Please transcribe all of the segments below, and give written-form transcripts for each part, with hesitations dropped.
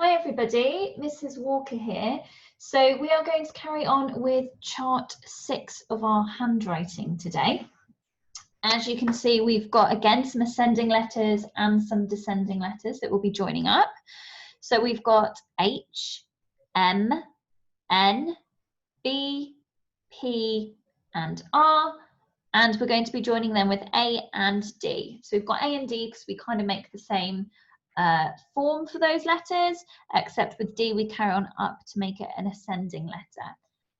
Hi everybody, Mrs. Walker here. So we are going to carry on with chart 6 of our handwriting today. As you can see, we've got again some ascending letters and some descending letters that will be joining up. So we've got H, M, N, B, P and R, and we're going to be joining them with A and D. So we've got A and D because we kind of make the same form for those letters, except with D we carry on up to make it an ascending letter.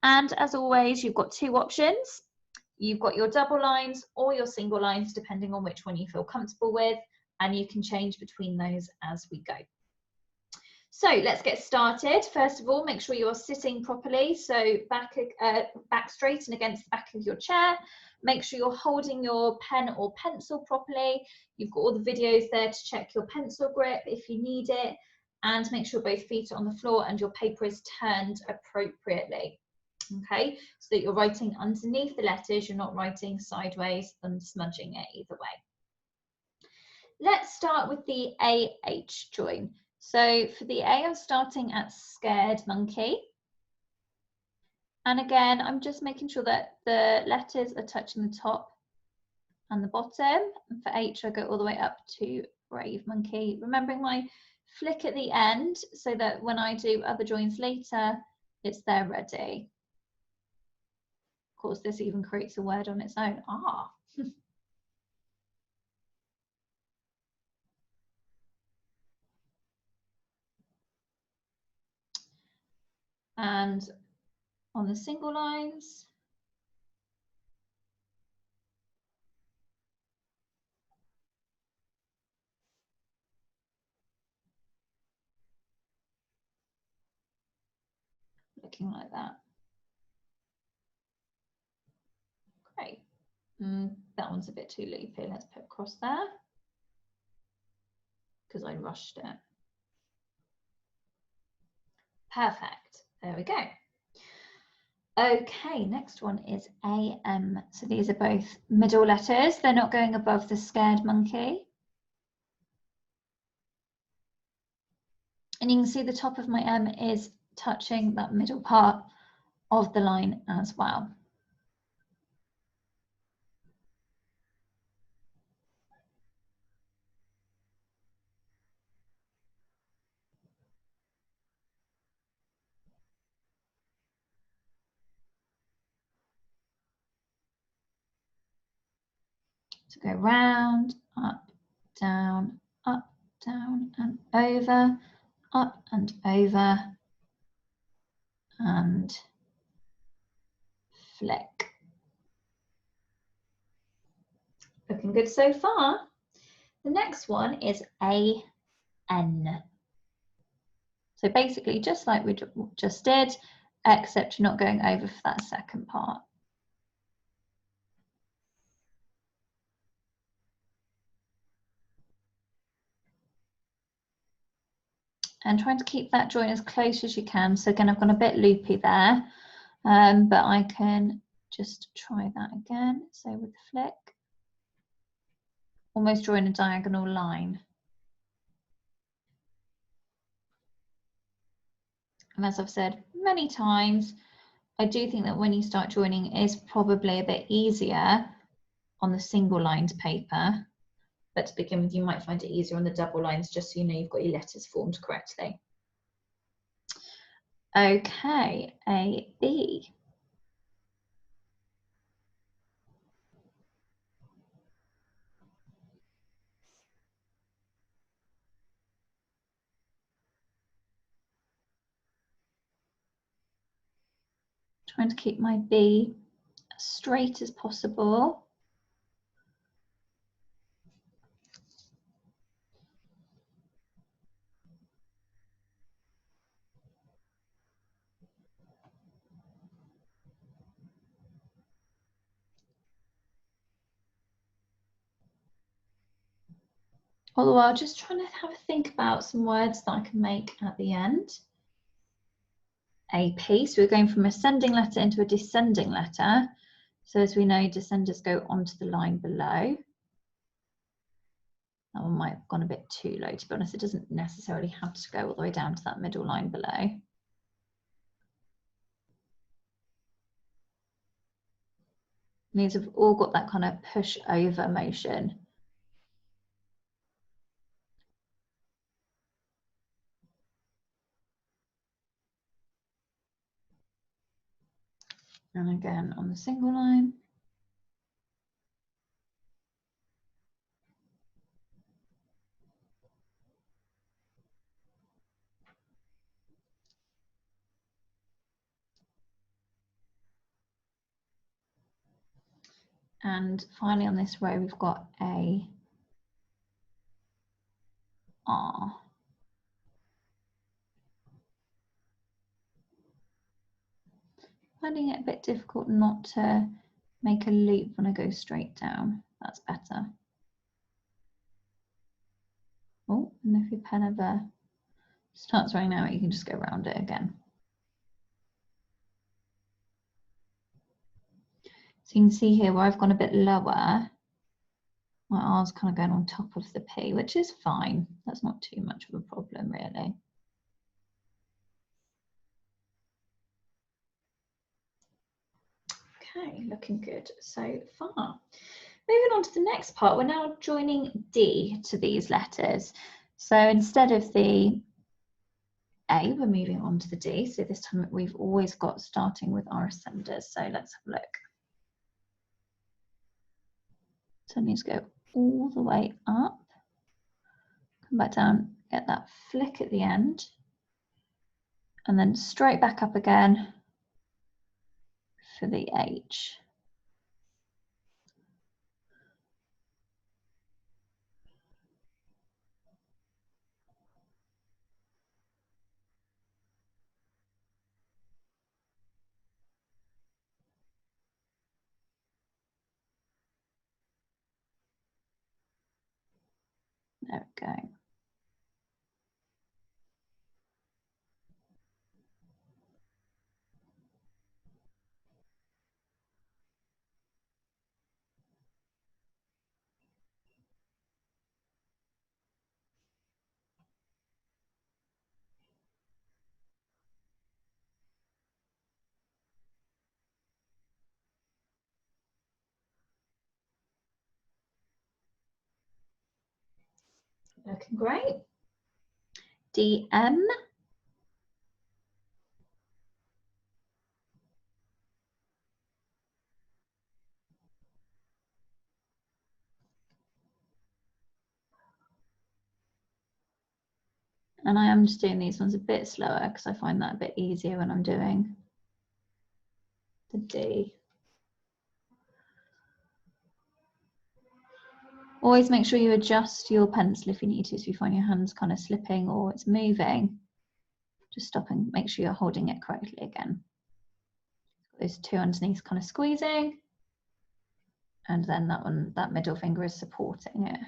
And as always, you've got two options. You've got your double lines or your single lines, depending on which one you feel comfortable with, and you can change between those as we go. So let's get started. First of all, make sure you're sitting properly, so back straight and against the back of your chair. Make sure you're holding your pen or pencil properly. You've got all the videos there to check your pencil grip if you need it, and make sure both feet are on the floor and your paper is turned appropriately. Okay, so that you're writing underneath the letters, you're not writing sideways and smudging it either way. Let's start with the AH join. So for the A, I'm starting at scared monkey. And again, I'm just making sure that the letters are touching the top and the bottom. And for H, I go all the way up to brave monkey, remembering my flick at the end so that when I do other joins later, it's there ready. Of course, this even creates a word on its own. Ah. And on the single lines, looking like that. Great. That one's a bit too loopy. Let's put across there because I rushed it. Perfect. There we go. Okay, next one is AM. So these are both middle letters. They're not going above the scared monkey. And you can see the top of my M is touching that middle part of the line as well. So go round, up, down, and over, up and over, and flick. Looking good so far. The next one is AN. So basically just like we just did, except you're not going over for that second part. And trying to keep that join as close as you can. So again, I've gone a bit loopy there, but I can just try that again. So with the flick, almost drawing a diagonal line. And as I've said many times, I do think that when you start joining, it is probably a bit easier on the single lined paper. But to begin with, you might find it easier on the double lines, just so you know you've got your letters formed correctly. Okay, AB. Trying to keep my B as straight as possible. All the while just trying to have a think about some words that I can make at the end. AP, so we're going from ascending letter into a descending letter. So as we know, descenders go onto the line below. That one might have gone a bit too low. To be honest, it doesn't necessarily have to go all the way down to that middle line below. These have all got that kind of push over motion. And again on the single line. And finally on this row, we've got a R. Finding it a bit difficult not to make a loop when I go straight down. That's better. Oh, and if your pen ever starts running out, you can just go around it again. So you can see here where I've gone a bit lower, my R's kind of going on top of the P, which is fine. That's not too much of a problem, really. Okay, looking good so far. Moving on to the next part, we're now joining D to these letters. So instead of the A, we're moving on to the D. So this time we've always got starting with our ascenders. So let's have a look. So I need to go all the way up, come back down, get that flick at the end, and then straight back up again for the H. There we go. Looking great. DM. And I am just doing these ones a bit slower because I find that a bit easier when I'm doing the D. Always make sure you adjust your pencil if you need to. So if you find your hands kind of slipping or it's moving, just stop and make sure you're holding it correctly again. Those two underneath kind of squeezing. And then that one, that middle finger is supporting it.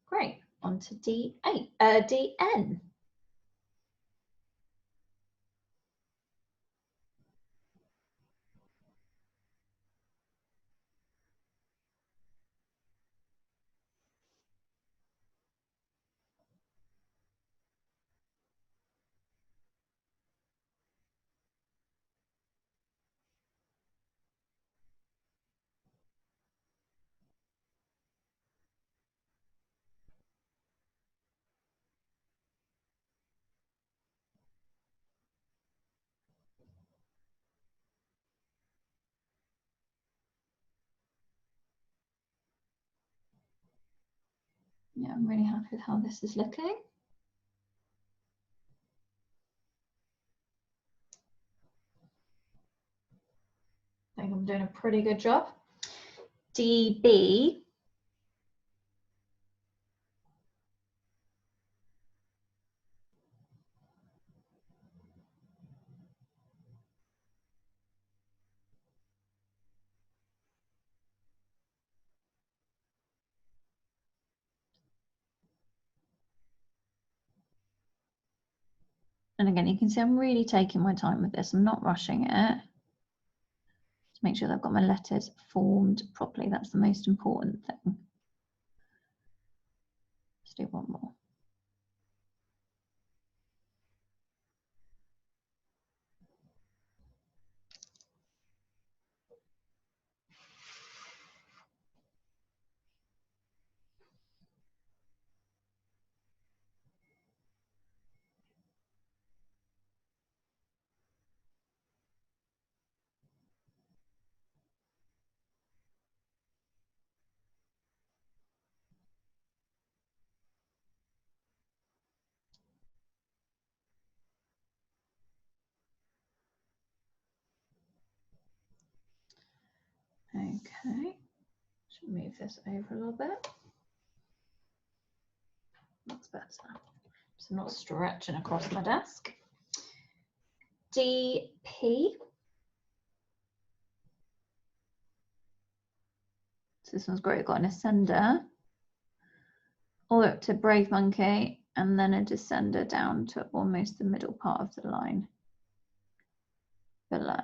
Great, on to D8, DN. Yeah, I'm really happy with how this is looking. I think I'm doing a pretty good job. DB. And again, you can see I'm really taking my time with this. I'm not rushing it. To make sure that I've got my letters formed properly. That's the most important thing. Let's do one more. Okay, should move this over a little bit. That's better. So I'm not stretching across my desk. DP. So this one's great. We've got an ascender all the way up to Brave Monkey, and then a descender down to almost the middle part of the line below.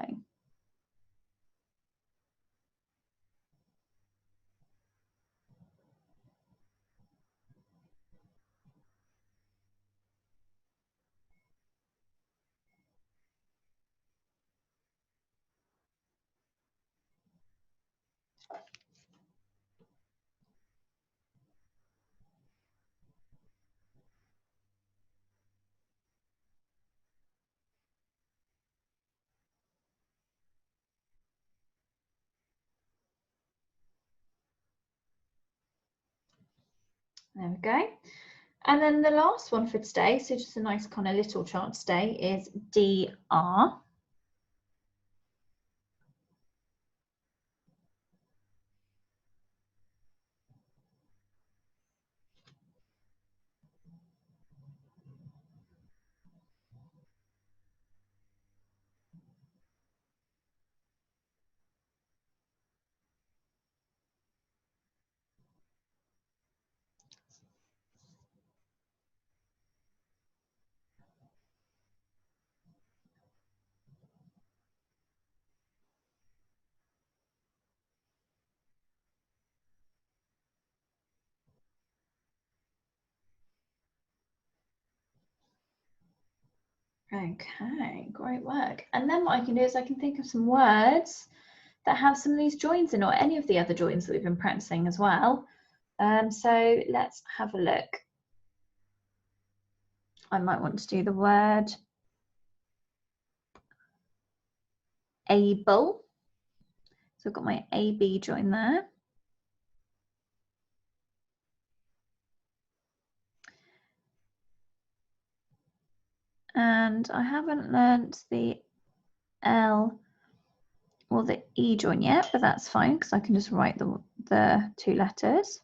There we go. And then the last one for today, so just a nice kind of little chart today, is DR. Okay, great work. And then what I can do is I can think of some words that have some of these joins in, or any of the other joins that we've been practicing as well. So let's have a look. I might want to do the word able. So I've got my AB join there. And I haven't learnt the L or the E join yet, but that's fine because I can just write the two letters.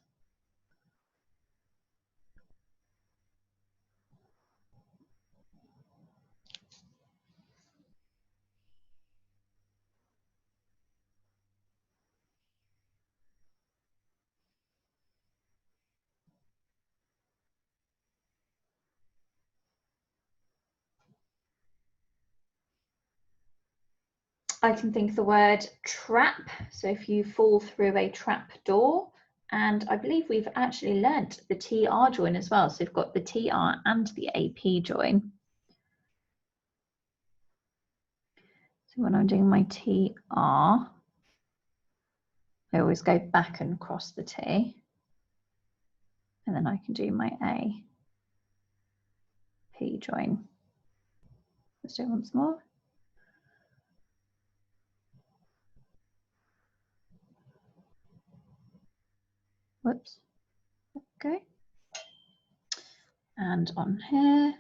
I can think of the word trap. So if you fall through a trap door, and I believe we've actually learnt the TR join as well. So we've got the TR and the AP join. So when I'm doing my TR, I always go back and cross the T. And then I can do my AP join. Let's do it once more. Whoops. Okay. And on here.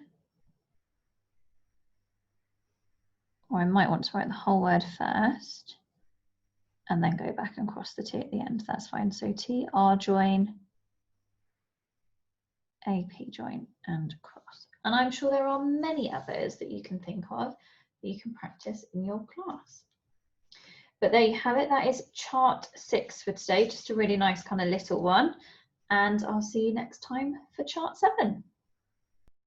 Or I might want to write the whole word first and then go back and cross the T at the end. That's fine. So TR join, AP join, and cross. And I'm sure there are many others that you can think of that you can practice in your class. But there you have it. That is chart 6 for today. Just a really nice kind of little one. And I'll see you next time for chart 7.